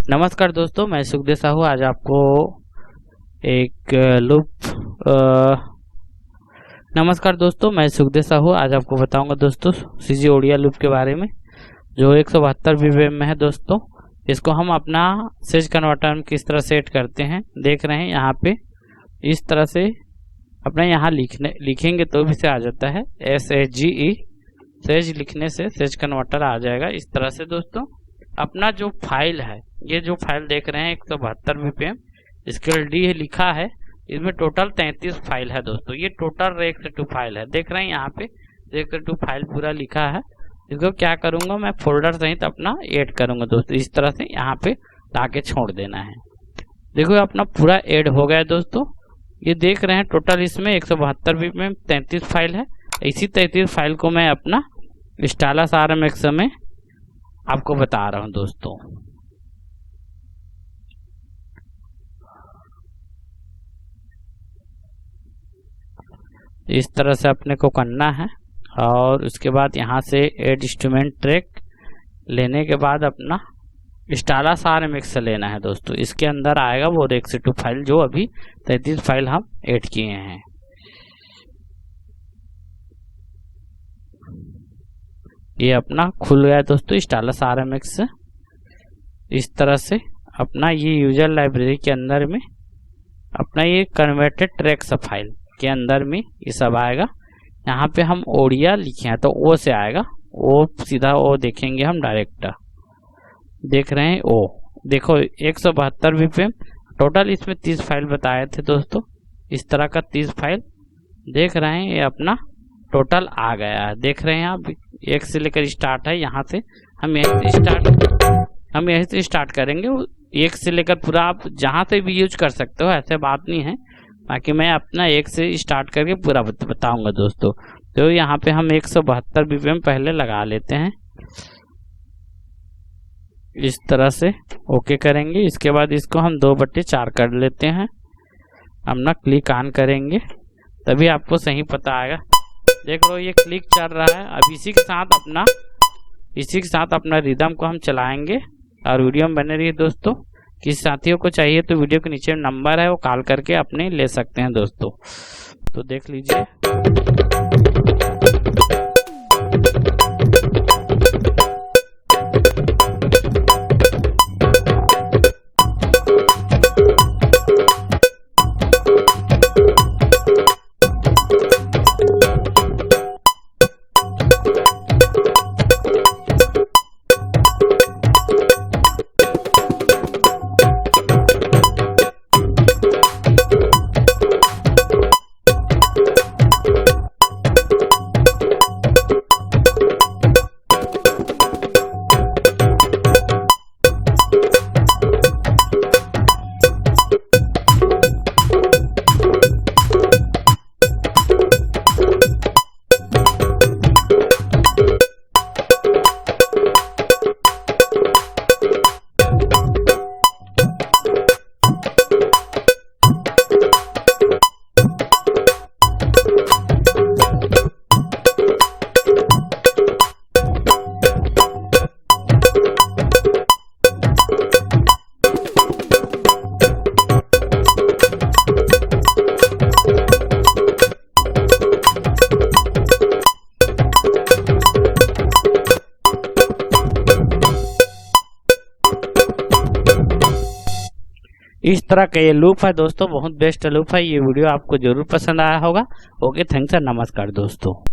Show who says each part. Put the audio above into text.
Speaker 1: नमस्कार दोस्तों, मैं सुखदेव साहू आज आपको एक लूप नमस्कार दोस्तों, मैं सुखदेव साहू आज आपको बताऊंगा दोस्तों सीजी ओडिया लूप के बारे में, जो 172 BPM में है। दोस्तों इसको हम अपना सेज कन्वर्टर में किस तरह सेट करते हैं देख रहे हैं। यहाँ पे इस तरह से अपना यहाँ लिखेंगे तो भी से आ जाता है SAGE, सेज लिखने से सेज कन्वर्टर आ जाएगा। इस तरह से दोस्तों अपना जो फाइल है, ये जो फाइल देख रहे हैं 172 BPM स्केल D लिखा है, इसमें टोटल 33 फाइल है दोस्तों। ये टोटल REX2 फाइल है, देख रहे हैं यहाँ पे REX2 फाइल पूरा लिखा है। इसको क्या करूंगा मैं फोल्डर सहित अपना ऐड करूंगा दोस्तों। इस तरह से यहाँ पे लाके छोड़ देना है। देखो अपना पूरा ऐड हो गया दोस्तों। ये देख रहे हैं टोटल इसमें 172 BPM 33 फाइल है। इसी 33 फाइल को मैं अपना स्टाइलस RMX में आपको बता रहा हूं दोस्तों। इस तरह से अपने को करना है और उसके बाद यहाँ से एड इंस्ट्रूमेंट ट्रैक लेने के बाद अपना स्टाइलस RMX से लेना है दोस्तों। इसके अंदर आएगा वो REX2 फाइल जो अभी 33 फाइल हम ऐड किए हैं। ये अपना खुल गया दोस्तों स्टाइलस RMX से। इस तरह से अपना ये यूजर लाइब्रेरी के अंदर में अपना ये कन्वर्टेड ट्रैक्स फाइल के अंदर में ये सब आएगा। यहाँ पे हम ओडिया लिखे हैं तो ओ से आएगा, ओ सीधा ओ देखेंगे हम डायरेक्ट। देख रहे हैं ओ, देखो 172 BPM टोटल इसमें 30 फाइल बताए थे दोस्तों। इस तरह का 30 फाइल देख रहे हैं, ये अपना टोटल आ गया है। देख रहे हैं आप, एक से लेकर स्टार्ट है। यहाँ से हम यहीं से स्टार्ट करेंगे। एक से लेकर पूरा आप जहाँ से भी यूज कर सकते हो, ऐसे बात नहीं है। बाकी मैं अपना एक से स्टार्ट करके पूरा बताऊंगा दोस्तों। तो यहाँ पे हम 172 BPM पहले लगा लेते हैं। इस तरह से ओके करेंगे। इसके बाद इसको हम 2/4 कर लेते हैं। अपना क्लिक ऑन करेंगे तभी आपको सही पता आएगा। देख लो ये क्लिक चल रहा है। अब इसी के साथ अपना रिदम को हम चलाएंगे और वीडियो में बने रहिए दोस्तों। किसी साथियों को चाहिए तो वीडियो के नीचे नंबर है, वो कॉल करके अपने ले सकते हैं दोस्तों। तो देख लीजिए। इस तरह का ये लूप है दोस्तों, बहुत बेस्ट लूप है। ये वीडियो आपको जरूर पसंद आया होगा। ओके, थैंक्स और नमस्कार दोस्तों।